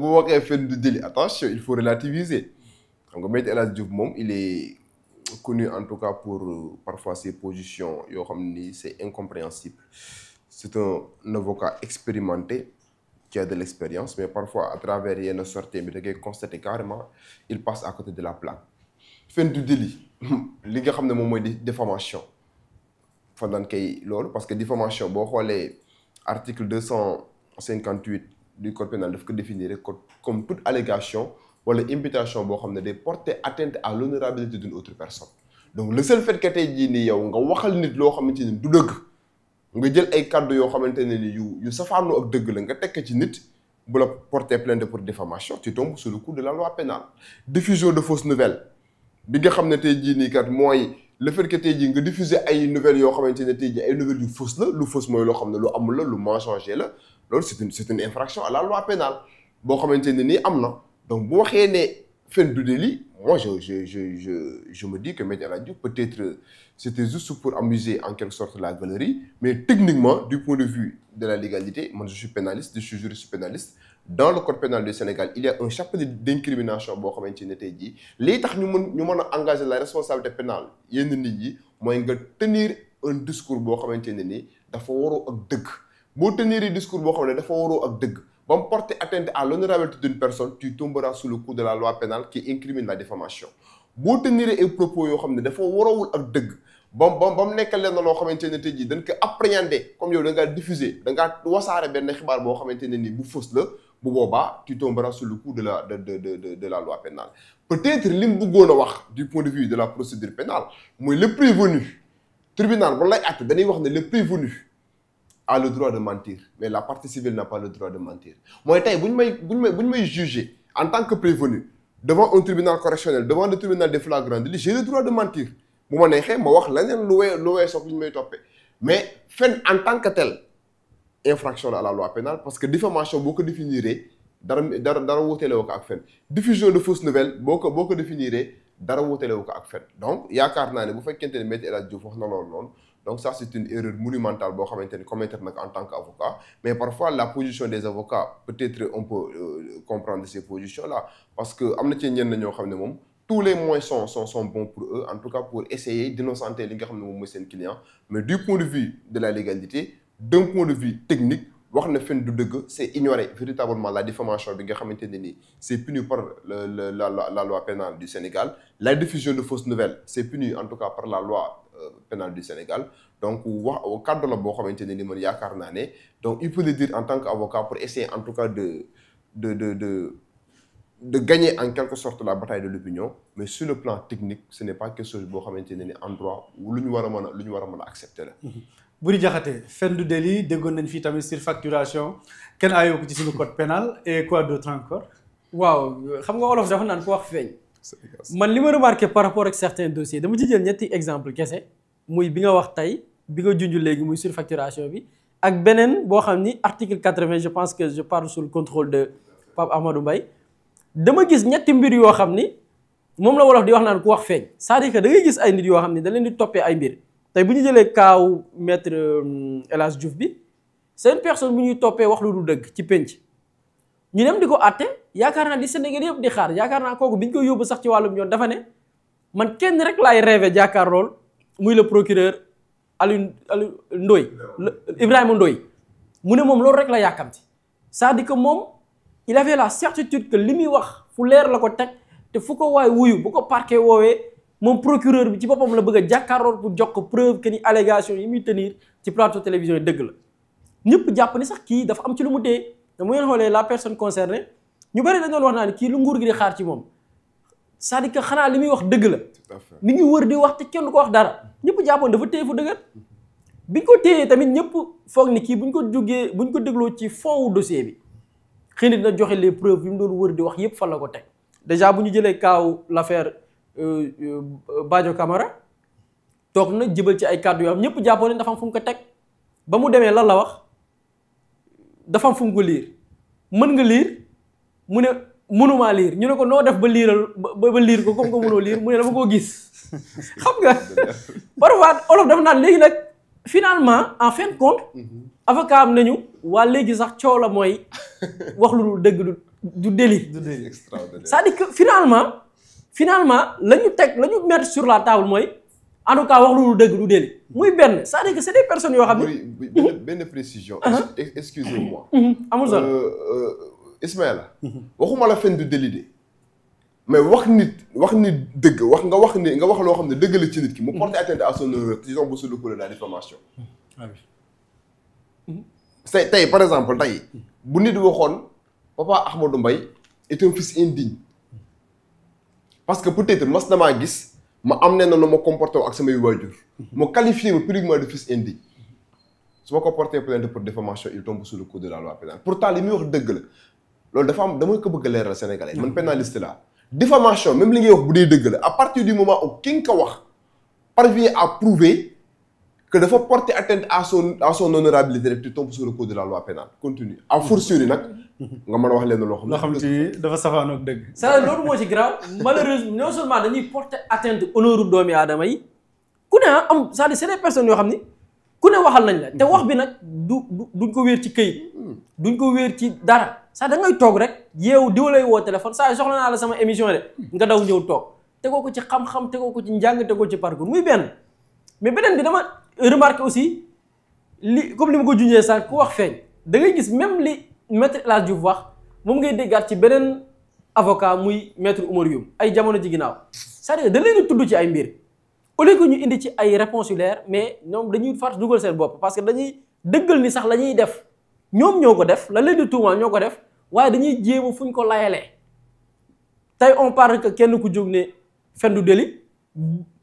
bu waxee fait de délit attention il faut relativiser xam nga Maître El Hadji Diouf moom il est connu en tout cas pour parfois ses positions yoo xam ni c'est incompréhensible c'est un avocat expérimenté qui a de l'expérience mais parfois à travers yenn sorties bi da ngay constater carrément il passe à côté de la plaque fait de délit li nga xam ne moom mooy diffamation fan daan kay loolu parce que diffamation boo xoolee article 258 du code pénal daf ko définir comme toute allégation wala imputation boo xam ne day porter atteinte à l'honorabilité d'une autre personne donc le seul fait que tey jii nii yow nga waxal nit loo xamante ni du dëgg nga jël ay kàddu yoo xamante ne ni yu safaanoo ak dëgg la nga tekk ci nit bu la porter plainte pour diffamation tu tombes sous le coup de la loi pénale diffusion de fausses nouvelles bi nga xam ne tey jii nii kat mooy le fait que tey jii nga diffuser ay nouvelles yoo xamante ne tey jii ay nouvelles yu fausse la lu fausse mooy loo xam ne lu amul la lu mensonger la loolu c'est une infraction à la loi pénale boo xamante ne nii am na donc bu waxee ne fait de délit moi je me dis que Maître El Hadji Diouf peut-être c'était juste pour amuser en quelque sorte la galerie mais techniquement du point de vue de la légalité moi je suis pénaliste je suis juriste pénaliste dans le code pénal du Sénégal il y a un chapitre d'incrimination boo xamante ne tey jii lii tax ñu mën a engager la responsabilité pénale yenn nit ñi mooy nga tenir un discours boo xamante ne ni dafa waroo ak dëgg boo tenir discours boo xam ne dafa waroo ak dëgg ba mu porter atteinte à l'honorabilité d'une personne tu tomberas sous le coup de la loi pénale qui incrimine la diffamation boo tenir ay propos yoo xam ne dafa waroowul ak dëgg ba mu nekk leen loo xamante ne tey jii dañ ko appréhender comme yow da ngaa diffuser da ngaa wasaare benn xibaar boo xamante ne ni bu fausse la bu boobaa tu tomberas sous le coup de la loi pénale peut-être li mu bëggoon a wax du point de vue de la procédure pénale mooy le prévenu tribunal ba lay àtte dañuy wax ne le prévenu a le droit de mentir mais la partie civile n'a pas le droit de mentir mooy tey bu ñu may juger en tant que prévenu devant un tribunal correctionnel devant le tribunal des flagrants délits j'ai le droit de mentir bu ma neexee ma wax leneen lu weesoo lu ñu may toppee mais fen en tant que tel infraction à la loi pénale parce que diffamation boo ko définiree dara wuutale woo ko ak fen diffusion de fausses nouvelles boo ko définiree dara wuutale woo ko ak fen donc yaakaar naa ne bu fekkente ne Maître El Hadji Diouf wax na loolu noonu donc ça c'est une erreur monumentale boo xamante ni commettre nag en tant qu'avocat mais parfois la position des avocats peut-être on peut comprendre ces positions là parce que am na ci ñenn ñoo xam ne moom tous les moyens sont bons pour eux en tout cas pour essayer d'innocenter li nga xam ne moom mooy seen client mais du point de vue de la légalité d'un point de vue technique wax na fen du dëgg c'est ignorer véritablement la diffamation bi nga xamante ne nii c'est puni par la loi pénale du Sénégal la diffusion de fausses nouvelles c'est puni en tout cas par la loi pénale du Sénégal donc wax cadre la boo xamante ne ni man yaakaar naa ne donc il faut le dire en tant qu'avocat pour essayer en tout cas de gagner en quelque sorte la bataille de l'opinion mais sur le plan technique ce n'est pas quelque chose boo xamante ne ni en droit lu ñu war a mën a accepter la. Boury Diakhaté fait du délit déggoon nañ fii tamit surfacturation kenn ayoo ko ci suñu code pénal et quoi d'autre encore. waaw xam nga olof dafa naan ko wax feeñ. man li ma remarqué par rapport ak certains dossiers dama ci jël ñetti exemple kese muy bi nga wax tey bi nga junj léegi muy surfacturation bi ak beneen boo xam ni article 80 je pense que je parle sous le contrôle de Pape Amadou Mbaye dama gis ñetti mbir yoo xam ni moom la wolof di wax naan ku wax feeñ c'est-à-dire que da ngay gis ay nit yoo xam ni da leen di toppee ay mbir tey bu ñu jëlee kaaw maître El Hadji Diouf bi c'est une personne bu ñuy toppee wax lu du dëgg ci penc ñu dem di ko àtte yaakaar naa di Sénégal yëpp di xaar yaakaar naa kooku bi ñu koy yóbbu sax ci wàllum yoon dafa ne man kenn rek laay rêvé jàkkaar lool muy le procureur Aliou Ndoye Ibrahima Ndoye mu ne moom loolu rek la yàkkamti c'est-à-dire que moom il avait la certitude que li muy wax fu leer la ko teg te fu ko waay wuyu bu ko parquet woowee moom procureur bi ci boppam la bëgg a jàkkaarlool pour jox ko preuve que ni allégation yi muy tenir ci plateau télévision yi dëgg la ñëpp jàpp ni sax kii dafa am ci lu mu téye te mu ngeen xoolee la personne concernée ñu bari dañ doon wax naa ne kii lu nguur gi di xaar ci moom c'est-à-dire que xanaa li muy wax dëgg la mi ngi wër di wax te kenn du ko wax dara ñëpp jàppoon dafa téye fu dëgër biñ ko téyee tamit ñëpp foog ni kii buñ ko dégloo ci fond wu dossier bi xëy na dina joxe les preuves yi mu doon wër di wax yëpp fan la ko teg déjà bu ñu jëlee kaaw l'affaire Badio Camara toog na jëbal ci ay kàddu yoo xam ñëpp jàppoon ne dafa am fu mu ko teg ba mu demee lan la wax dafa am fu mu ko liir mën nga liir mu ne mënumaa liir ñu ne ko noo def ba liir ko comme que mënoo liir mu ne dama koo gis xam nga parfois olof dafa naan léegi nag finalement en fin de compte avocat am nañu waa léegi sax coow la mooy wax lu dul dëgg du du délit. C'est extraordinaire. c'est-à-dire que finalement la ñu mettre sur la table mooy en tout cas wax lu dëgg du délit muy benn c'est-à-dire que c'est des personnes yoo xam ne. benn précision. excusez-moi. amul solo. Ismaïla. waxuma la fen du délit de mais wax nit dëgg wax loo xam ne dëgg la ci nit ki. mu porter atteinte à son honneur disons bu sous le coup de la diffamation. tey par exemple tey bu nit waxoon papa Ahmadou Mbaye est un fils indigne parce que peut-être mas damaa gis ma am ne noonu ma comporté wu ak samay waajur ma qualifié ma publiquement de fils indigne su ma ko porté plainte pour diffamation il tombe sous le coup de la loi pénale pourtant li muy wax dëgg la loolu dafa am dama ko bëgg a leeral Sénégalais man pénaliste la diffamation même li ngay wax bu dee dëgg la à partir du moment où ki nga ko wax parvient à prouver que dafa porter atteinte à son honorabilité rek tu tombes sous le coup de la loi pénale continue à fortiori nag nga mën a wax leen loo xam ne dafa safaanoog dëgg. ça loolu moo ci grave malheureusement non seulement dañuy porter atteinte honneur doomi aadama yi ku ne am c'est-à-dire c'est des personnes yoo xam ni ku ne waxal nañ la te wax bi nag duñ ko wéer ci këyit duñ ko wéer ci dara ça da ngay toog rek yeewu diw lay woo téléphone saa soxla naa la sama émission de nga daw ñëw toog tegoo ko ci xam-xam tegoo ko ci njàng tegoo ci parcours muy benn mais beneen bi dama remarqué aussi comme li ma ko junjee sànq ku wax feeñ da ngay gis même li maître El Hadji Diouf wax moom ngay déggaat ci beneen avocat muy maître Oumar Youm ay jamono ci ginnaaw c'est-à-dire da leen tudd ci ay mbir au lieu que ñu indi ci ay réponses yu leer mais ñoom dañuy far dugal seen bopp parce que dañuy dëggal ni sax la ñuy def ñoom ñoo ko def la leen di tuumaal ñoo ko def waaye dañuy jéem a fu ñu ko layalee tey on parle que kenn ku jóg ne fen du délit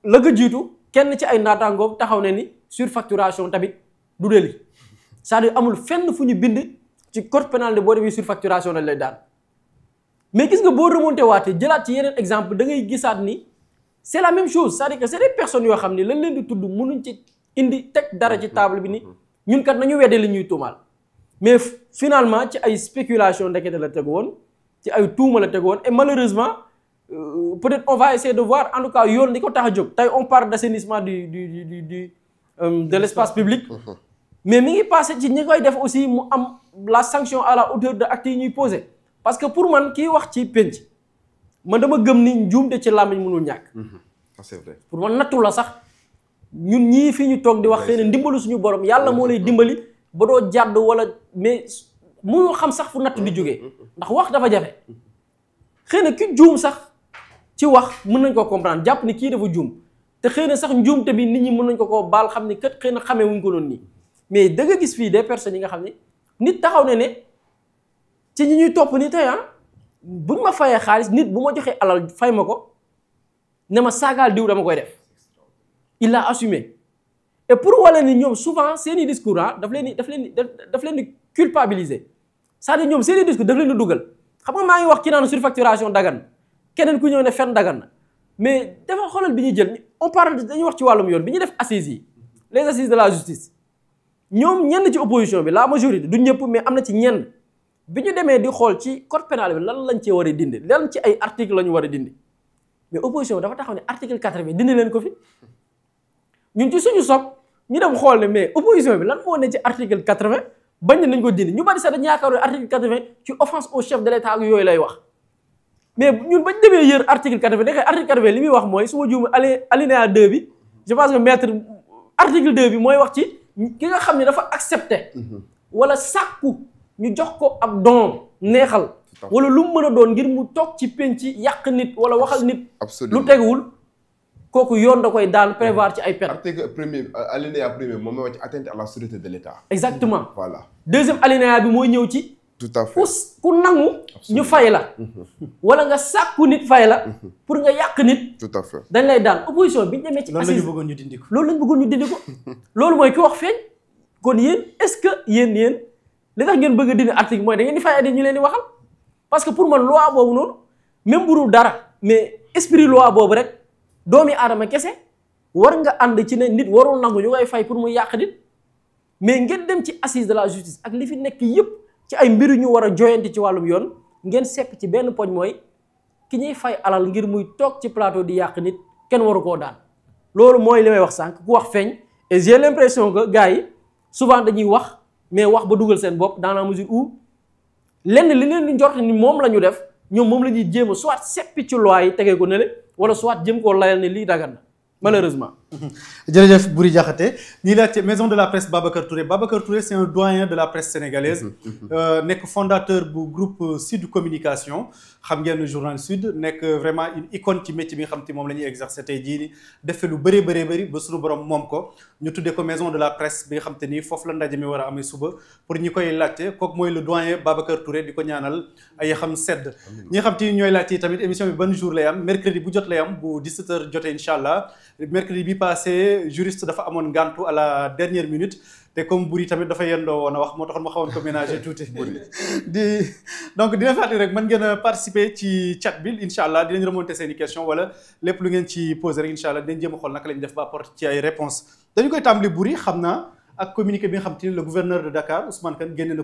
la ko jiitu kenn ci ay naataangoom taxaw ne ni surfacturation tamit du délit c'est-à-dire amul fenn fu ñu bind ci code pénal de boo demee surfacturation dañ lay daan mais gis nga boo remonté waatee jëlaat ci yeneen exemple da ngay gisaat ni c'est la même chose c'est-à-dire que c'est des personnes yoo xam ni lañ leen di tudd mënuñ ci indi teg dara ci table bi ni ñun kat nañu wedde li ñuy tuumaal mais finalement ci ay spéculation ndekete la tegu woon ci ay tuuma la tegu woon et malheureusement peut-être on va essayer de voir en tout cas yoon di ko tax a jóg tey on parle d'assainissement de l'espace public mais mi ngi passé ci ñi koy def aussi mu am la sanction à la hauteur de actes yi ñuy posé parce que pour man kii wax ci penc man dama gëm ni njuumte ci làmmiñ mënul ñàkk. c'est vrai pour man nattu la sax ñun ñii fii ñu toog di wax xëy na ndimbalu suñu borom yàlla moo lay dimbali ba doo jàdd wala mais mu xam sax fu natt di jógee ndax wax dafa jafe xëy na ki juum sax ci wax mën nañ ko comprendre jàpp ni kii dafa juum te xëy na sax njuumte bi nit ñi mën nañ ko koo baal xam ni kat xëy na xamee wuñ ko noonu nii mais da nga gis fii des personnes yi nga xam ne nit taxaw ne ci ñi ñuy topp ni tey buñ ma fayee xaalis nit bu ma joxee alal fay ma ko ne ma saagaal diw dama koy def il l'a assumé et pour wala ni ñoom souvent seeni discours daf leen di culpabiliser c'est-à-dire ñoom seeni discours daf leen di dugal xam nga maa ngi wax ci naan surfacturation dagan keneen ku ñëw ne fen dagan na mais dafa xoolal bi ñuy jël on parle dañuy wax ci wàllum yoon bi ñuy def assises yi les assises de la justice ñoom ñenn ci opposition bi la majorité du ñëpp mais am na ci ñenn bi ñu demee di xool ci code pénal bi lan lañ cee war a dindi lan ci ay article la ñu war a dindi mais opposition bi dafa taxaw ne article 80 dindi leen ko fi ñun ci suñu soog ñu dem xool ne mais opposition bi lan moo ne ci article 80 bañ nañ ko dindi ñu bari sax dañu yaakaar ne article 80 ci offense au chef de l'État ak yooyu lay wax mais ñun bañ demee yër article 80 da article 80 li muy wax mooy su ma juum alinéa 2 bi je pense que maître article 2 bi mooy wax ci ki nga xam ne dafa accepté wala sàkku ñu jox ko ab don neexal wala lu mu mën a doon ngir mu toog ci penc yàq nit wala waxal nit lu teguwul kooku yoon da koy daan prévoir ci ay peine. article premier alinéa premier moom mooy wax ci atteinte à la sûreté de l'État. exactement voilà. deuxième alinéa bi mooy ñëw ci. tout à fait ku nangu. ñu fay la. wala nga sàkku nit fay la. pour nga yàq nit. tout à fait dañ lay daan opposition bi ñu demee ci. loolu la ñu bëggoon ñu dindi ko. loolu la ñu bëggoon ñu dindi ko. loolu mooy ki wax feeñ. kon yéen est-ce que yéen li tax ngeen bëgg a dindi article mooy da ngeen di fay ñu leen di waxal parce que pour man loi boobu noonu même bu dul dara mais esprit loi boobu rek. doomi aadama kese war nga ànd ci ne nit warul nangu ñu koy fay pour mu yàq nit mais ngeen dem ci assise de la justice ak li fi nekk yépp ci ay mbir ñu war a joyanti ci wàllum yoon ngeen sepp ci benn poñ mooy ki ñuy fay alal ngir muy toog ci plateau di yàq nit kenn waru koo daan loolu mooy li may wax sànq ku wax feeñ et j'ai l'impression que gars yi souvent dañuy wax mais wax ba dugal seen bopp dans la mesure où lenn li leen di njort ni moom la ñu def ñoom moom la ñuy jéem a soit seppi ci loi yi tegee ko ne le wala soit jëm koo layal ne lii dagan na malheureusement. jërëjëf Boury Diakhaté ñii laajte maison de la presse Babacar Touré c'est un doyen de la presse sénégalaise nekk fondateur bu groupe Sud Communication xam ngeen journal Sud nekk vraiment une icône ci métier bi nga xam te moom la ñuy exercer tey jii nii def lu bëri ba suñu borom moom ko ñu tuddee ko maison de la presse bi nga xam te ni foofu la ndaje mi war a amee suba pour ñi koy laajte kooku mooy le doyen Babacar Touré di ko ñaanal ay xam sedd ñi nga xam te ñooy laajte tamit émission bi ban jour lay am mercredi bu jot lay am bu 17h jotee incha allah mercredi bi passé juriste dafa amoon ngantu à la dernière minute te comme Boury tamit dafa yendoo woon a wax moo taxoon ma xawoon ko ménager tuuti donc dina fàttali rek mën ngeen a participer ci chat bi incha allah dinañ remonter seen i question wala lépp lu ngeen ci poser rek incha allah dinañ jéem a xool naka lañ def ba apporter ci ay réponses dañu koy tàmbali Boury xam naa ak communiqué bi nga xam te ni le gouverneur de Dakar Ousmane Kane génne na